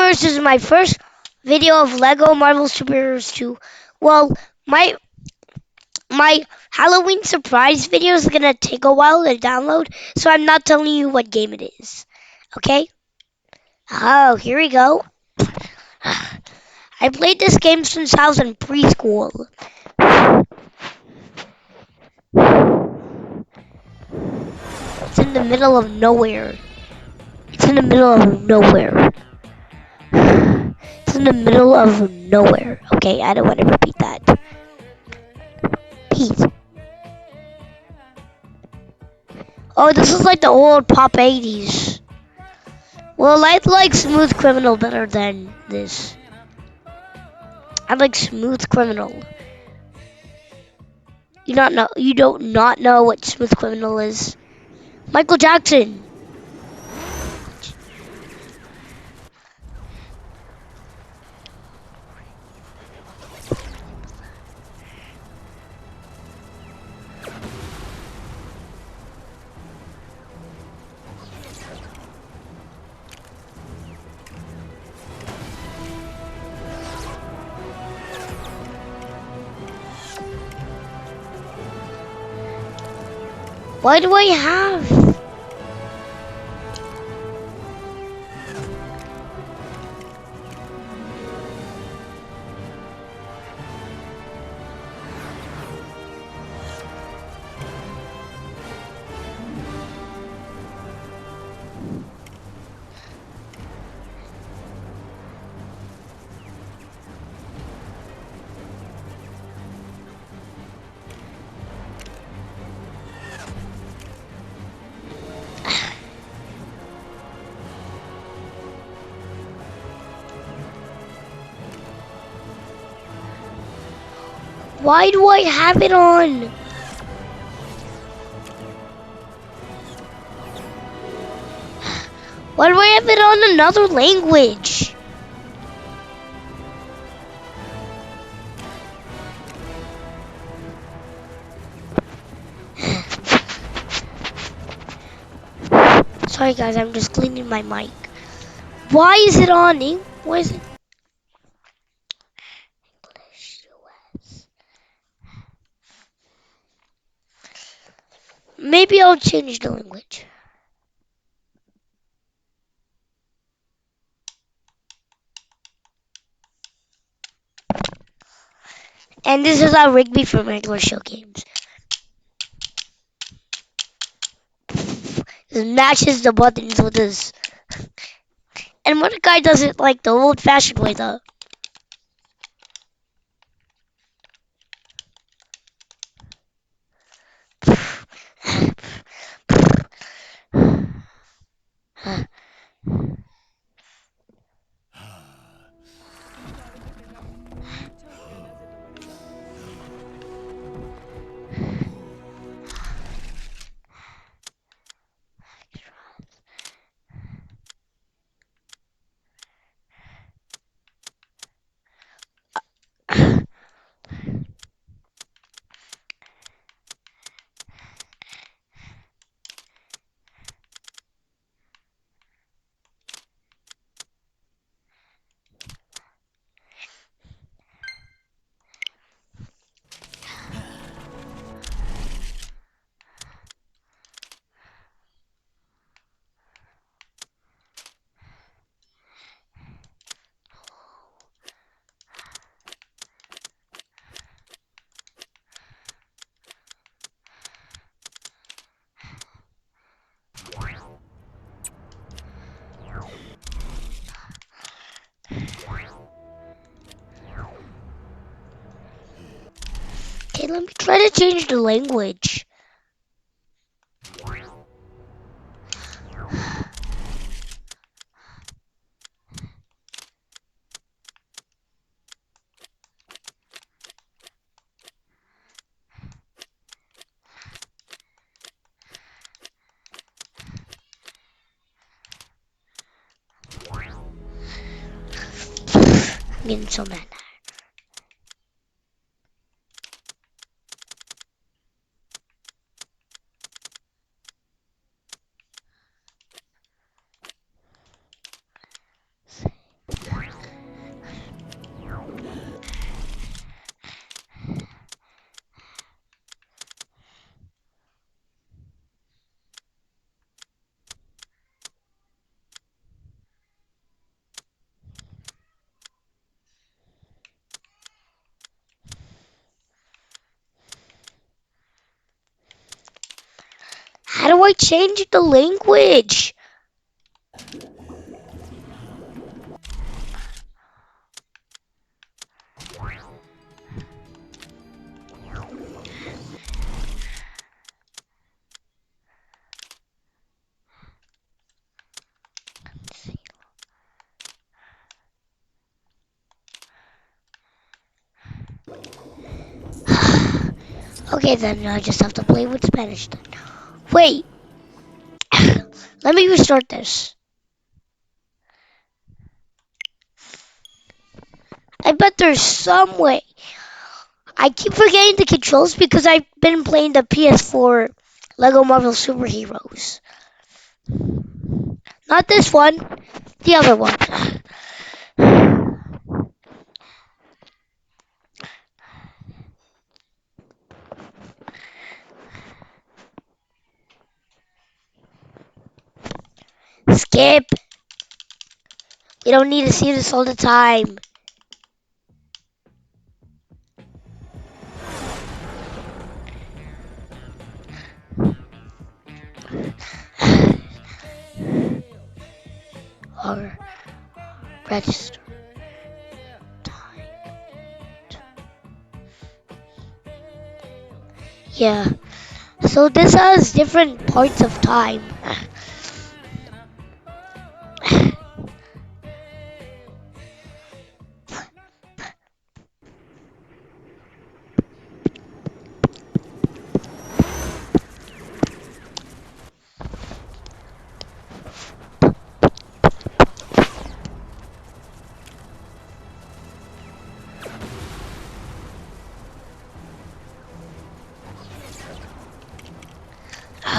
gamers, this is my first video of Lego Marvel Superheroes 2. Well, my Halloween surprise video is gonna take a while to download, so I'm not telling you what game it is. Okay? Oh, here we go. I played this game since I was in preschool. It's in the middle of nowhere. It's in the middle of nowhere. It's in the middle of nowhere. Okay, I don't want to repeat that. Peace. Oh, this is like the old pop 80s. Well, I like Smooth Criminal better than this. I like Smooth Criminal. You don't not know what Smooth Criminal is. Michael Jackson. Why do I have? Why do I have it on? Why do I have it on another language? Sorry guys, I'm just cleaning my mic. Why is it on? Why is it? English US. Maybe I'll change the language. And this is our Rigby from regular show games. This matches the buttons with this. And what guy does it like the old-fashioned way though? Okay, let me try to change the language. I'm getting so mad. do I change the language? Okay, then I just have to play with Spanish then. Wait, let me restart this. I bet there's some way. I keep forgetting the controls because I've been playing the PS4 Lego Marvel Superheroes. Not this one, the other one. Skip. We don't need to see this all the time. Or register. Yeah. So this has different parts of time.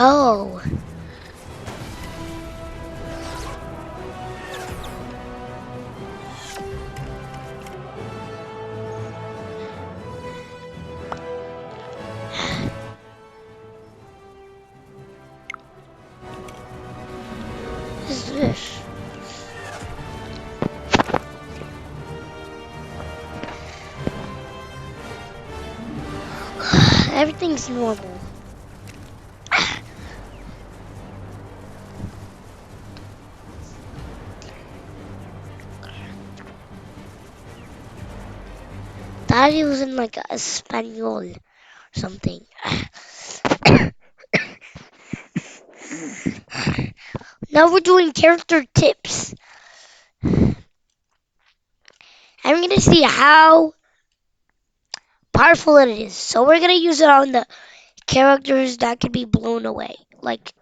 Oh. What is this? Everything's normal. Thought he was in like a Espanol or something. Now we're doing character tips. I'm gonna see how powerful it is. So we're gonna use it on the characters that could be blown away, like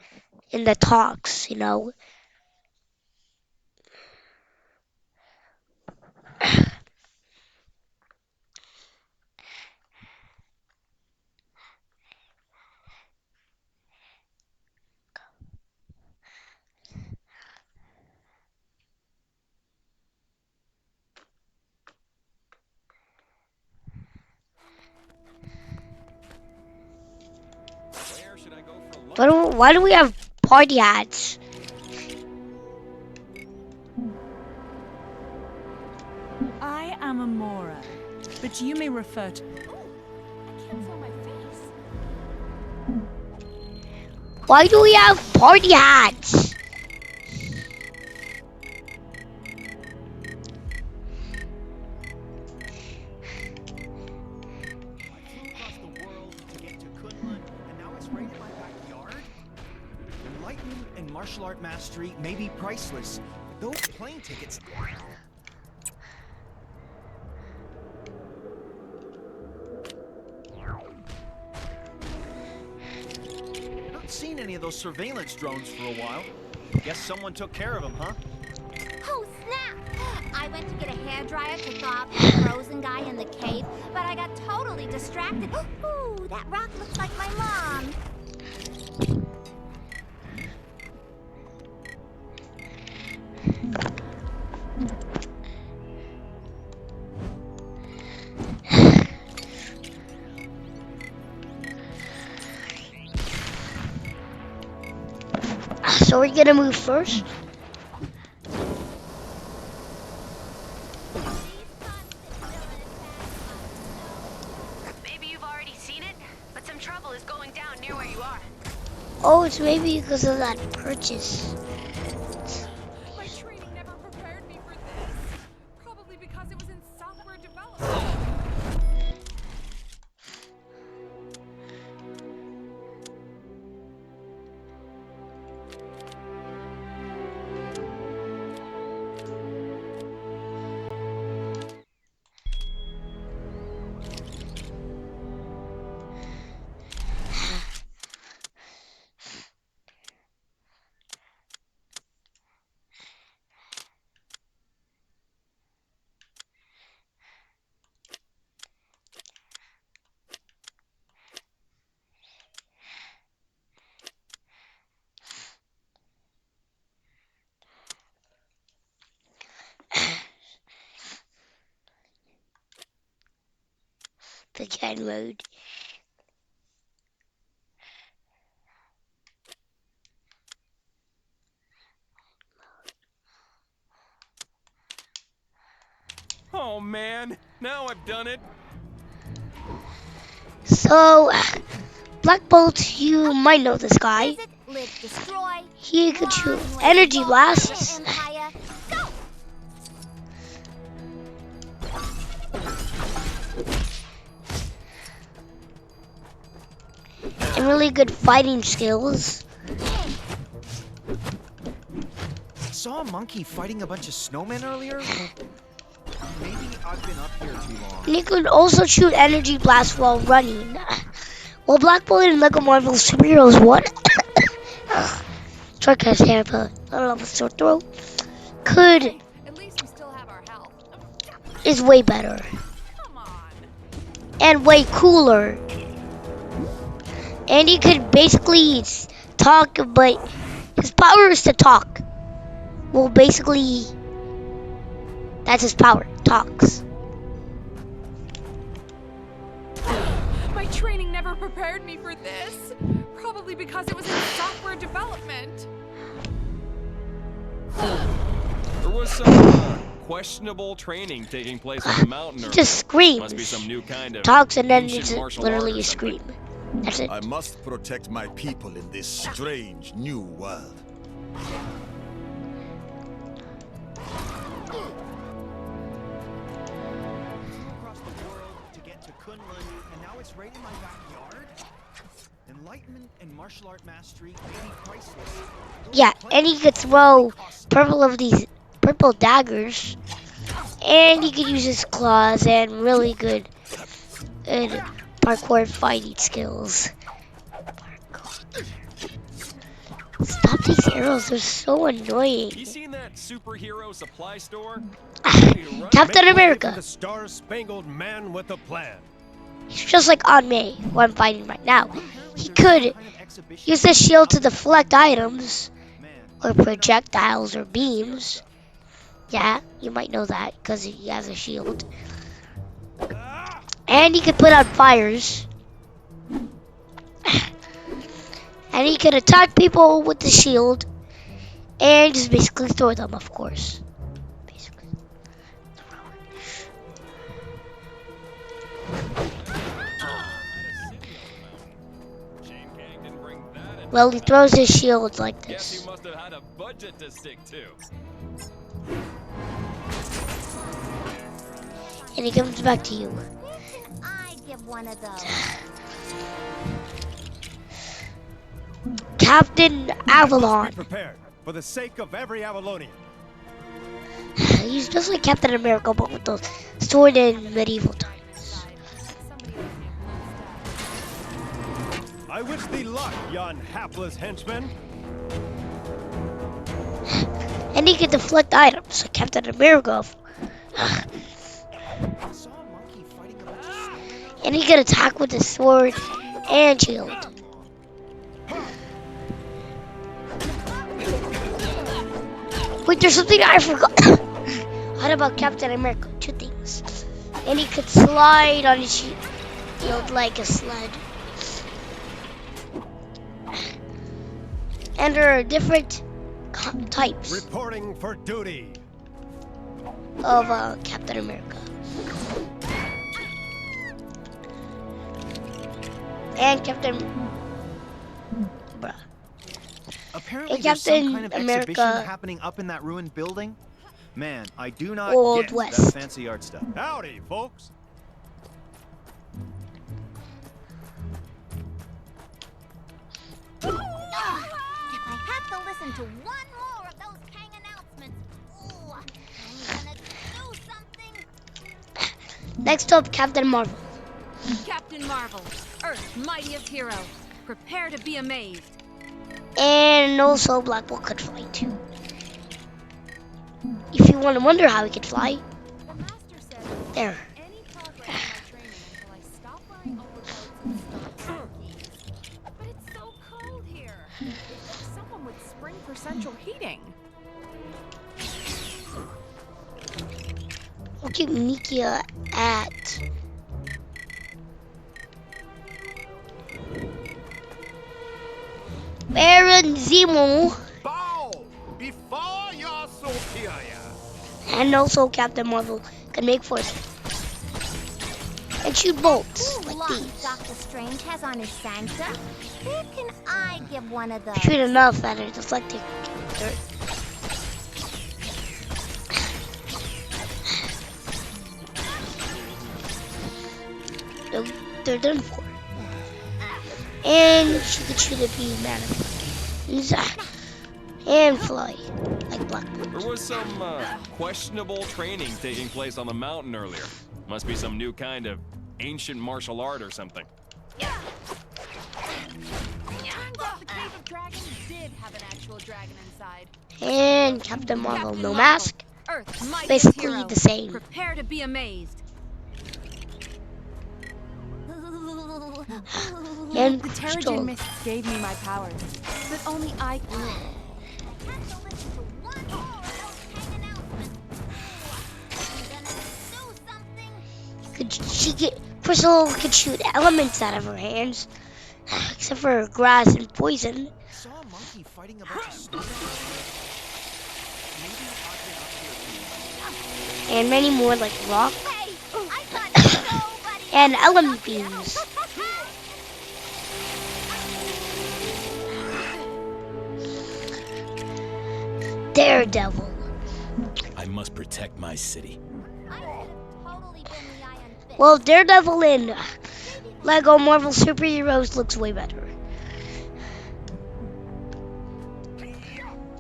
in the talks, you know. Why do we have party hats? I am Amora, but you may refer to... Oh, I can't feel my face. Why do we have party hats? Martial art mastery may be priceless. Those plane tickets. Not seen any of those surveillance drones for a while. Guess someone took care of them, huh? Oh, snap! I went to get a hairdryer to thaw out the frozen guy in the cave, but I got totally distracted. Ooh, that rock looks like my mom. So we're gonna move first. Maybe you've already seen it, but some trouble is going down near where you are. Oh, it's maybe because of that purchase. My training never prepared me for this. Probably because it was in software development. The can mode. Oh man, now I've done it. So, Black Bolt, you might know this guy. Visit, live, destroy. He could shoot Run like energy a blasts empire. Go! and really good fighting skills. I saw a monkey fighting a bunch of snowmen earlier. Maybe I've been up here too long. And he could also shoot energy blasts while running. Well, Black Bolt and Lego Marvel Superheroes 1 Truck has hair, but I don't know if it's sore throat. Could At least we still have our health. is way better Come on. and way cooler. And he could basically talk, but his power is to talk. Well, basically, that's his power. Talks. My training never prepared me for this. Probably because it was in software development. There was some questionable training taking place on the mountain. He earlier. just screams. Must be some new kind of Talks and then ancient it's martial literally art or a something. scream. That's it. I must protect my people in this strange new world. Across the world to get to Kunlun, and now it's right in my backyard. Enlightenment and martial art mastery may be priceless. Yeah, and he could throw purple daggers, and he could use his claws and really good parkour fighting skills. Stop these arrows, they're so annoying. You seen that superhero supply store? Captain America. The Star-Spangled Man with a plan. He's just like Aunt May, who I'm fighting right now. He could use the shield to deflect items, or projectiles, or beams. Yeah, you might know that, because he has a shield. And he could put out fires. And he could attack people with the shield, and just basically throw them, of course. Basically. Well, he throws his shield like Guess this. you must have had a budget to stick to. And he comes back to you. I'd give one of those. Captain Avalon. Be prepared for the sake of every Avalonian. He's just like Captain America, but with the sword in medieval times. I wish thee luck, yon hapless henchman. And he can deflect items, like Captain America. I saw a monkey fighting a bunch of snowmen. And he can attack with his sword and shield. Wait, there's something I forgot. What about Captain America? Two things. And he could slide on his shield like a sled. And there are different types Reporting for duty. of Captain America. And Captain... Bruh. Apparently And there's some Captain kind of America- exhibition happening up in that ruined building. Man, I do not Old get West. that fancy art stuff. Howdy, folks. If I have to listen to one more of those Kang announcements, ooh, I'm gonna do something. Next up, Captain Marvel. Captain Marvel, Earth's mightiest hero. Prepare to be amazed. And also Black Bolt could fly too. If you want to wonder how he could fly, The master said there. any progress in my training until I stop wearing overcoats and stop wearing keys. But it's so cold here. Someone with spring for central heating. Look at Nikia at. Baron Zemo. Bow before your superior. And also Captain Marvel can make force and shoot bolts Ooh, like look, these. Doctor Strange has on his Santa. Who can I give one of those? Shoot enough that it deflecting dirt. They're done for. And she could shoot a beam out of it. And fly like Black Bolt. There was some questionable training taking place on the mountain earlier. Must be some new kind of ancient martial art or something. Turns out the Cave of Dragons did have an actual dragon inside. And Captain Marvel, Captain no Marvel, mask. Earth's mightiest Basically hero. the same. Prepare to be amazed. And The crystal. Terrigen mists gave me my powers, but only I can. Have to listen to one more of those Kang announcements. Ooh, I'm gonna do something. She get Crystal could shoot elements out of her hands, except for grass and poison, Saw a monkey fighting a bunch of snow. Maybe I've been up here. and many more like rock Hey, I thought nobody and element beams. Daredevil. I must protect my city. I should have totally been the Iron Fist. Well, Daredevil in Lego Marvel Superheroes looks way better.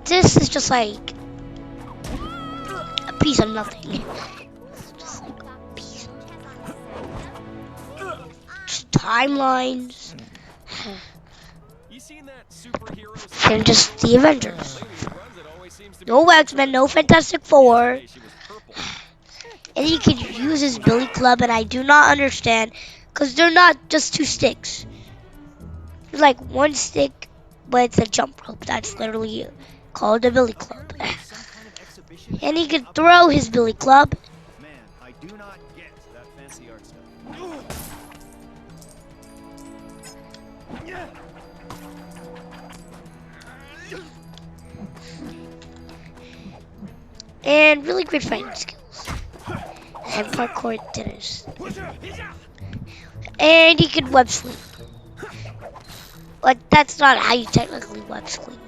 This is just like a piece of nothing. It's just like a piece of just timelines You seen that superhero? and just the Avengers. Lady who runs it always seems to be No X-Men, no Fantastic Four. Yesterday she was purple. And he could use his Billy Club, and I do not understand, because they're not just two sticks. It's like one stick, but it's a jump rope. That's literally called a Billy Club. Apparently there's some kind of exhibition And he happening could up- throw his Billy Club. Man, I do not get that fancy art stuff. And really great fighting skills. And parkour dinners. And he could web swing. But that's not how you technically web swing.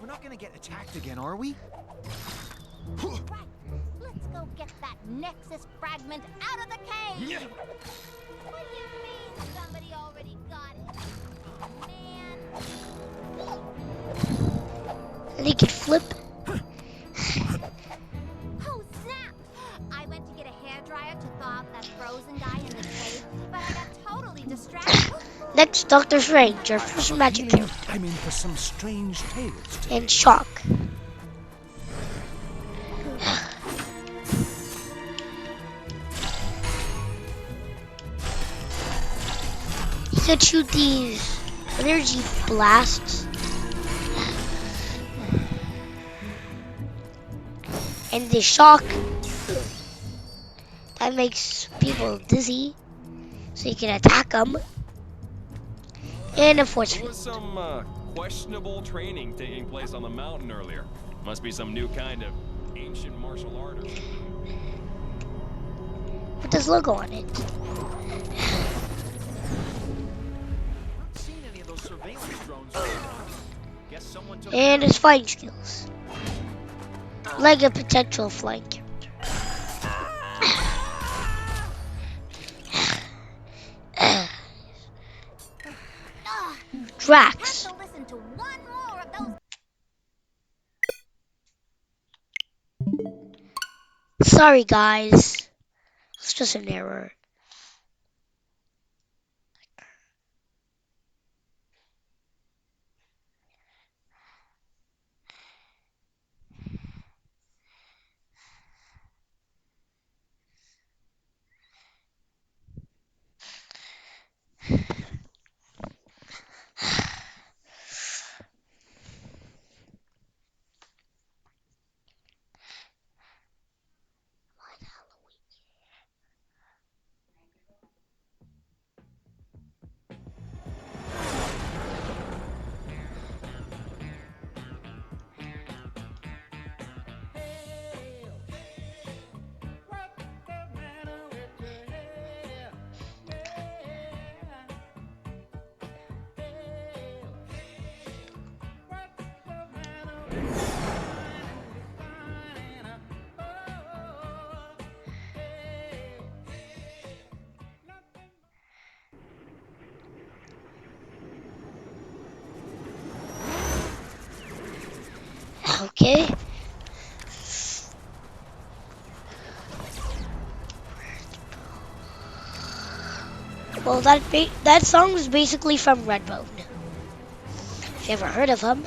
We're not gonna get attacked again, are we? Right. Let's go get that Nexus fragment out of the cave. What do you mean somebody already got it? Oh, man. And he could flip. Oh, snap! I went to get a hairdryer to thaw out that frozen guy in the cave, but I got totally distracted. Next, Doctor Strange, our first magic character. I'm in for some strange tales today. And Shock. He could shoot these energy blasts. And the shock that makes people dizzy, so you can attack them. And a force There field. was some questionable training taking place on the mountain earlier. Must be some new kind of ancient martial art or something. With this logo on it. Not seen any of those surveillance drones. Guess someone took And care his of fighting skills. Like a potential flying character. Drax. Have to listen to one more of those. Sorry guys. It's just an error. Okay. Well, that song was basically from Redbone. If you ever heard of him.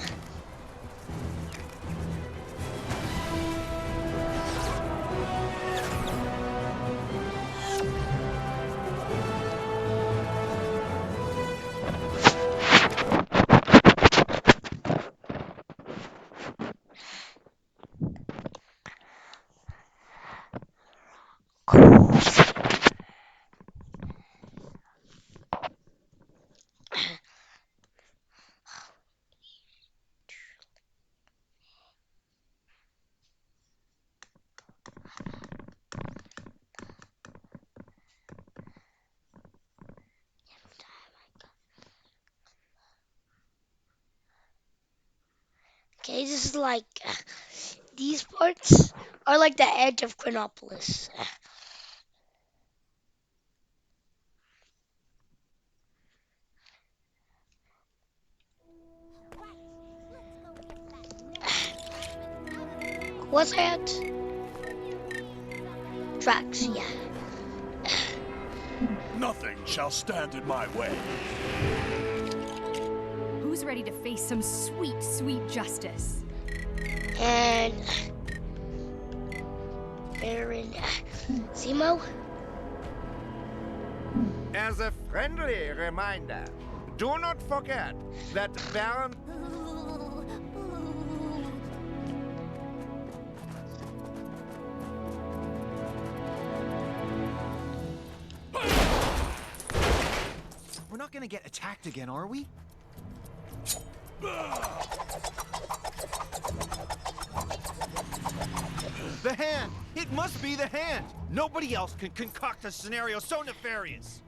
Okay, this is like these parts are like the edge of Chronopolis. What's that? Drax, yeah. Nothing shall stand in my way. Who's ready to face some sweet, sweet justice? And Baron Zemo. As a friendly reminder, do not forget that Baron. We're not gonna get attacked again, are we? The hand! It must be the hand! Nobody else can concoct a scenario so nefarious!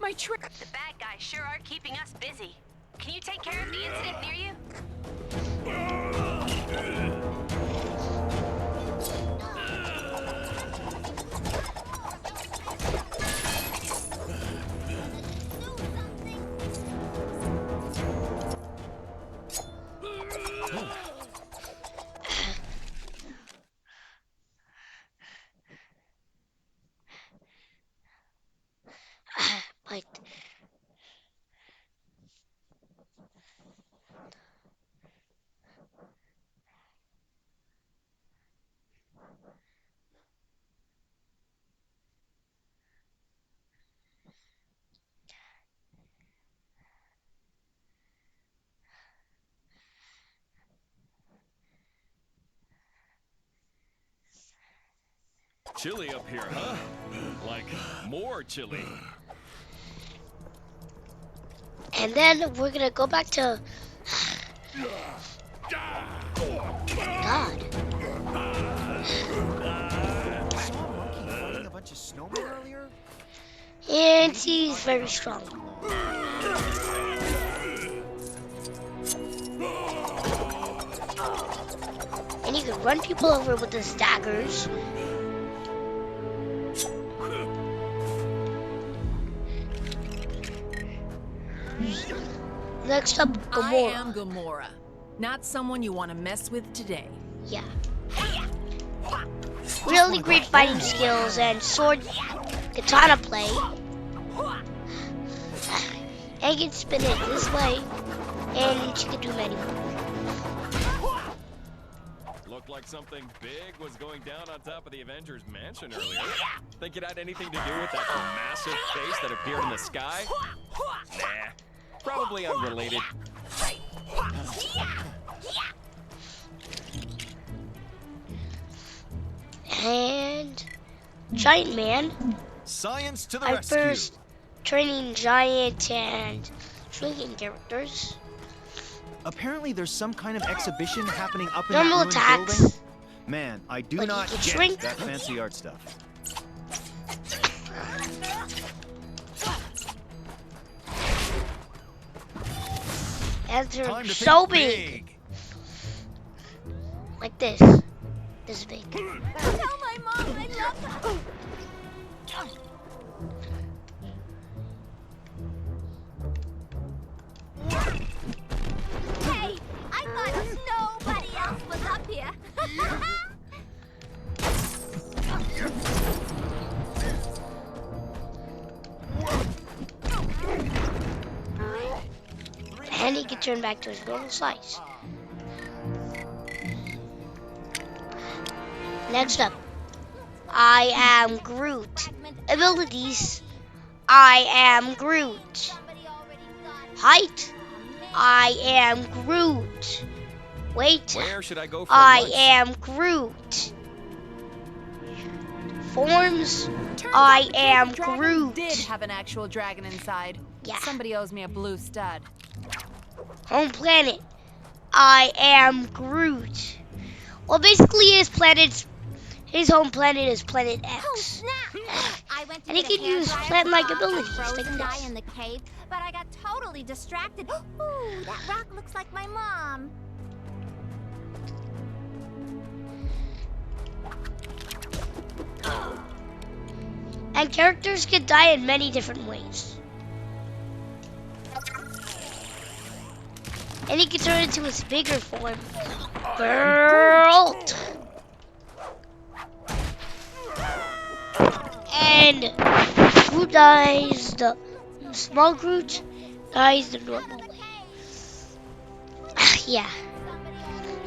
My trick. The bad guys sure are keeping us busy. Can you take care of the incident near you? But Chilly up here, huh? Like, more chilly. and then we're gonna go back to God. Small monkey fighting a bunch of snowmen earlier? And he's very strong. can run people over with the daggers. Next up, I Gamora. am Gamora. Not someone you want to mess with today. Yeah. Really great fighting skills and sword katana play. And you can spin it this way, and she can do many more. Looked like something big was going down on top of the Avengers mansion earlier. Think it had anything to do with that massive face that appeared in the sky? Nah, probably unrelated. And Giant Man. Science to the I'm rescue. first training giant and shrinking characters. Apparently there's some kind of exhibition happening up in Normal that ruined attacks. building. Man, I do But you not can get shrink. that fancy art stuff. And they're Time to so think big. Like this. This big. Tell my mom I love her. Hey, I thought nobody else was up here. And he can turn back to his normal size. Next up, I am Groot. Abilities, I am Groot. Height, I am Groot. Weight, Where should I go for I lunch? am Groot. Forms, Turns I out the am Cave of Dragons Groot. did have an actual dragon inside. Yeah. Somebody owes me a blue stud. Home planet, I am Groot. Well, basically his home planet is Planet Oh, X. snap! I went to And he get a can use hairdryer plant-like for Mom, abilities a like frozen guy this. in the cave, but I got totally distracted. Ooh, that rock looks like my mom. And characters can die in many different ways. And he can turn into his bigger form. Groot. And Groot dies the small Groot dies the normal way. Yeah.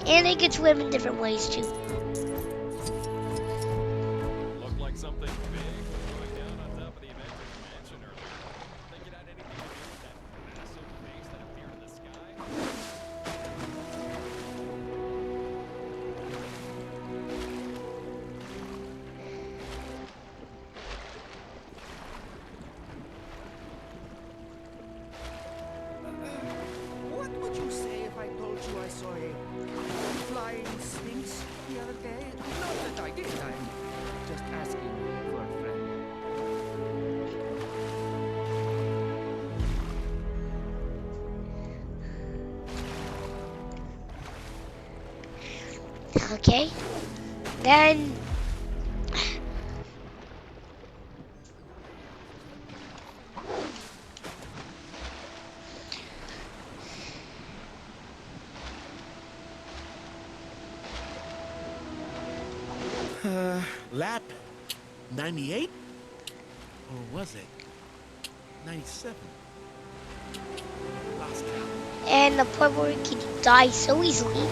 And they can swim in different ways too. Looked like something big was going down on top of the Avengers mansion earlier. Think it had anything to do with that massive face that appeared in the sky? What would you say if I told you I saw a flying sphinx the other day? Not that I did, I'm just asking for a friend. Okay. Then Lap 98? Or was it 97? Lost count. and the point where he can die so easily.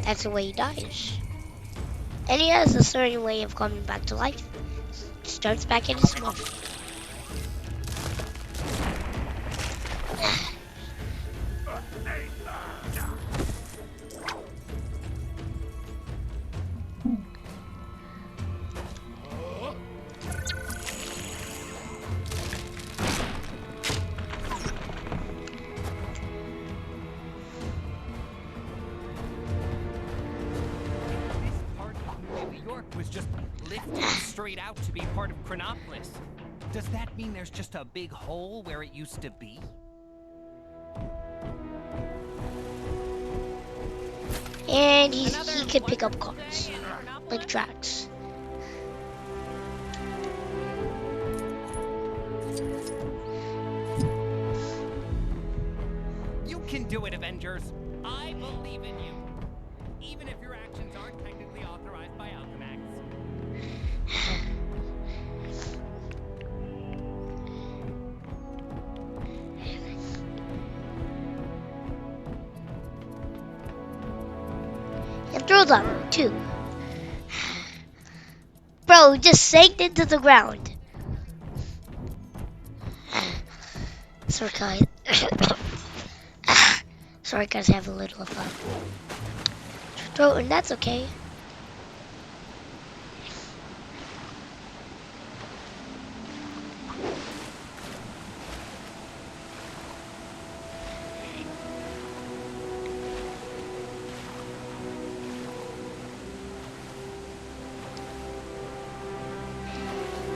That's the way he dies. And he has a certain way of coming back to life. Starts back in his mouth. was just lifted straight out to be part of Chronopolis. Does that mean there's just a big hole where it used to be? And he could pick up cars, like tracks. You can do it, Avengers. I believe in you. Even if your actions aren't technically authorized by Alchemax. And throw them, too. Bro, just sank into the ground. Sorry, guys. Sorry, guys, I have a little of throat, and that's okay.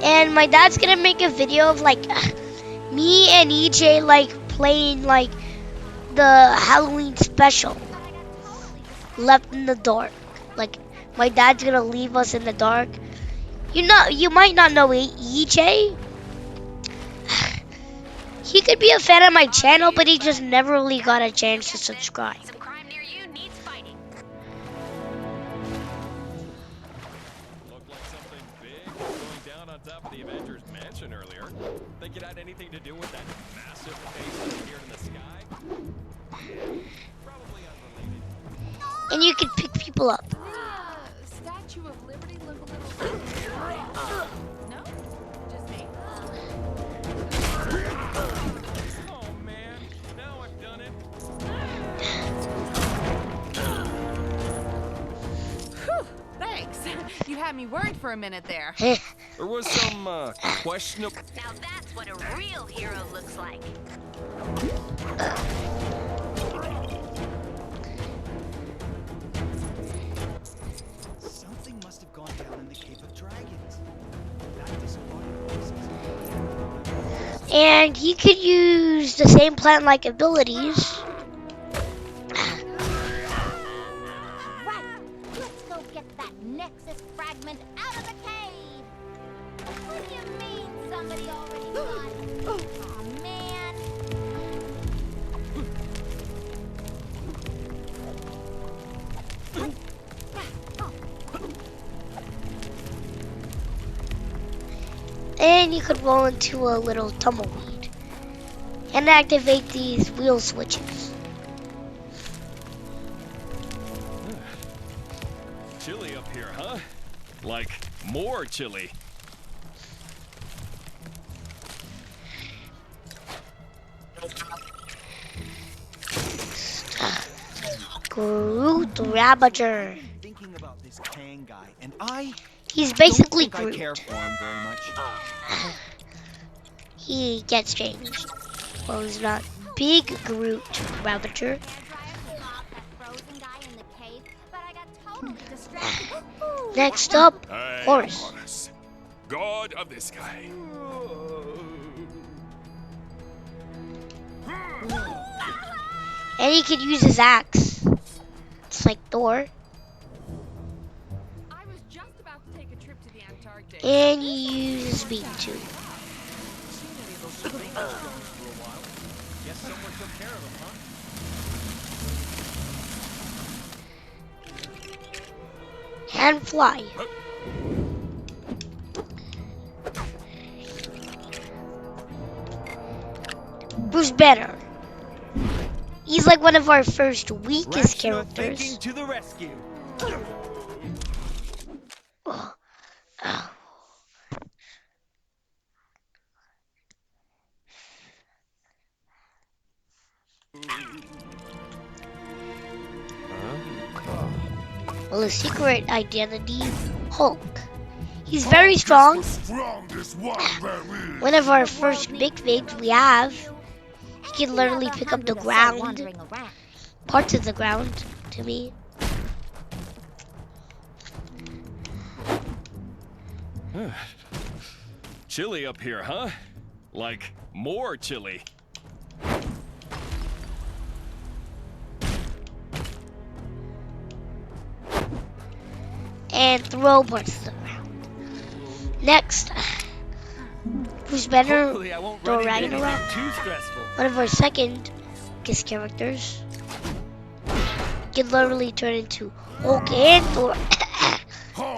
And my dad's gonna make a video of like me and EJ like playing like the Halloween special, left in the dark. Like my dad's gonna leave us in the dark. You might not know EJ. He could be a fan of my channel, but he just never really got a chance to subscribe. Some crime near you needs fighting. Looked like something big was going down on top of the Avengers mansion earlier. Think it had anything to do with that massive face that appeared in the sky? Probably unrelated. And you can pick people up. Statue of Liberty look a little... No? Just me? Oh man, now I've done it. Whew, thanks. You had me worried for a minute there. There was some questionable. Now that's what a real hero looks like. Something must have gone down in the Cave of Dragons. That disappointed. And he could use the same plant-like abilities. Right. Let's go get that Nexus fragment out of the cave. What do you mean somebody already got it? Aw, man. And you could roll into a little tumbleweed and activate these wheel switches. Chilly up here, huh? Like more chilly. Groot Ravager. Thinking about this Kang guy, and He's basically don't think I care Groot. for him very much. He gets changed. Well, he's not big Groot Ravager. Next up, Horus. God of the sky. And he could use his axe. It's like Thor. I was just about to take a trip to the Antarctic. And he uses beam too. Seen any of those strange guys for a while? Guess someone took care of them, huh? And fly. Bruce Banner. He's like one of our first weakest Rational characters. thinking to the rescue. Oh. Oh. Well, his secret identity, Hulk. He's very strong. One of our first big figs we have. He can literally pick up the ground, parts of the ground, to me. Chilly up here, huh? Like, more chilly. And throw parts around. Next, Bruce Banner, Hopefully I won't Thor run into anything Ragnarok, too stressful. one of our second guest characters, can literally turn into Hulk and Thor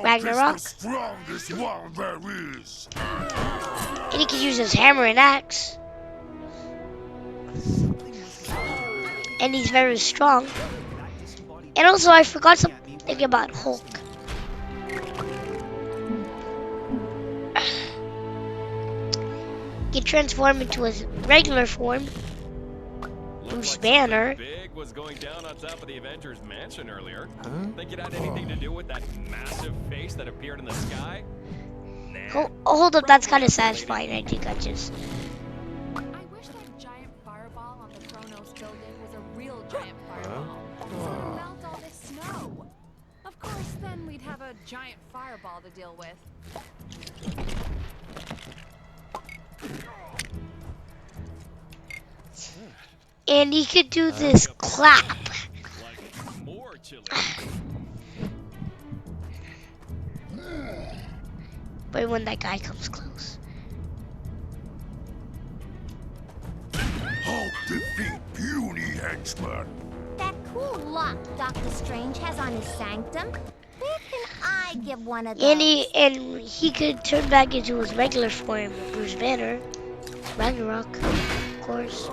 Ragnarok. Strongest one there is. And he can use his hammer and axe. And he's very strong. And also, I forgot something about Hulk. He can transform into his regular form. Bruce Banner. Big was going down on top of the Avengers mansion earlier. Think it had anything to do with that massive face that appeared in the sky? Nah. Hold up, that's kind of satisfying. I think I just... I wish that giant fireball on the Kronos building was a real giant fireball. So it would melt all this snow. Of course, then we'd have a giant fireball to deal with. And he could do this clap. Like, more chilly. But when that guy comes close. How defeat puny henchman? That cool lock Doctor Strange has on his sanctum. Where can I get one of those? And he could turn back into his regular form, Bruce Banner, Ragnarok, of course.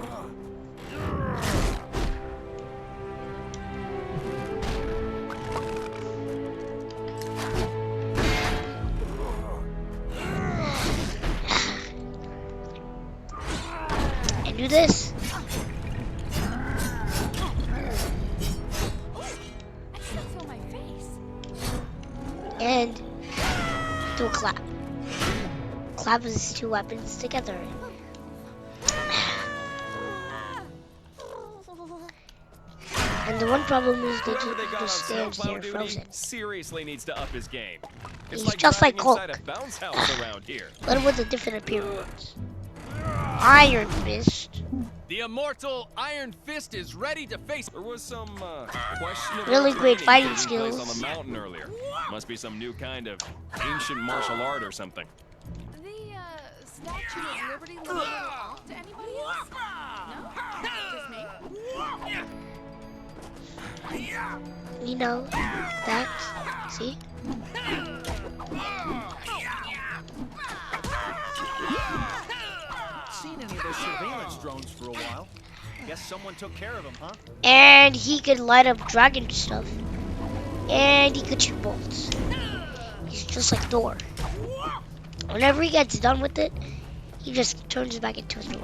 And do this. And do a clap. Clap his two weapons together. And the one problem is they just stand there frozen. Seriously needs to up his game. It's He's like just like driving inside Hulk. a bounce house around here. But with a different appearance. Iron Fist. The immortal Iron Fist is ready to face. There was some questionable Really great training fighting taking place skills. on the mountain earlier. Must be some new kind of ancient martial art or something. The Statue of Liberty look a little off to anybody else? No? Just me? You know, that. See? Seen any of those surveillance drones for a while? Guess someone took care of them, huh? And he could light up dragon stuff. And he could shoot bolts. He's just like Thor. Whenever he gets done with it, he just turns back into Thor.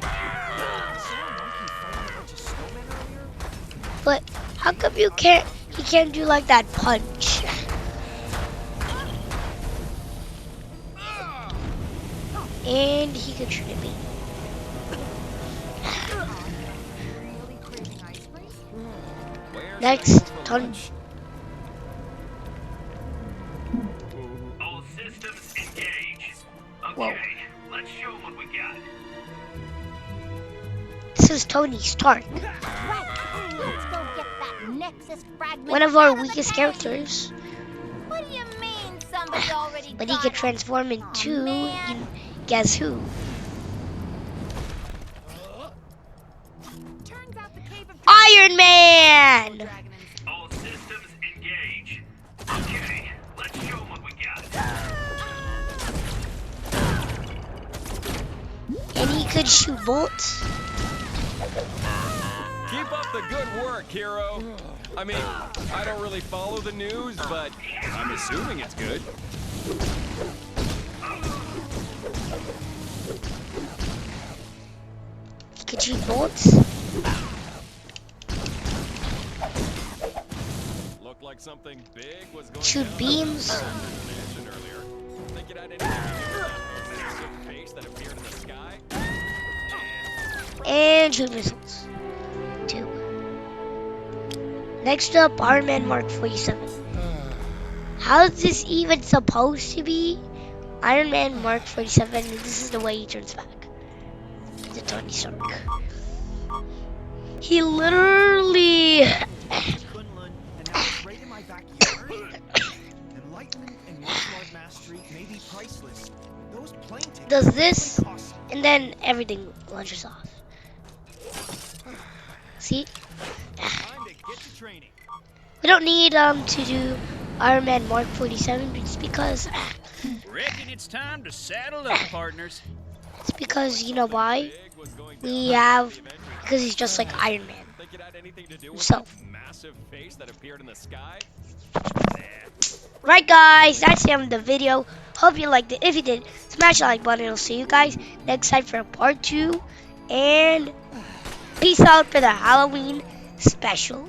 But how come he can't do like that punch? And he could shoot at me. Next, Tunch. All systems engage. Whoa. Okay, let's show 'em what we got. This is Tony Stark, Right. Let's go get that Nexus fragment. one of our out the weakest cave. characters. What do you mean somebody already But he got could it? transform Aw, into, man. guess who? Turns out the cave of Iron Man! dragon and All systems engage. Okay, let's show 'em what we got. And he could shoot bolts. Keep up the good work, hero. I mean, I don't really follow the news, but I'm assuming it's good. He could shoot bolts. Looked like something big was going Shoot down beams. on the mansion earlier. Think it had anything to do with that massive face that appeared in the sky? And shoot missiles. 2. Next up, Iron Man Mark 47. How is this even supposed to be Iron Man Mark 47, and this is the way he turns back to Tony Stark. He literally Kunlun, and now it's right in my backyard. Enlightenment and martial art mastery may be priceless. Those plane tickets does this, really cost. and then everything launches off. See? Time to get to training. We don't need to do Iron Man Mark 47 just because Reckon it's time to saddle up, partners. it's because you know why? We have because he's just like Iron Man Think it had anything to do with himself. that massive face that appeared in the sky? Right guys, that's the end of the video. Hope you liked it. If you did, smash the like button. I'll see you guys next time for part 2. And peace out for the Halloween special.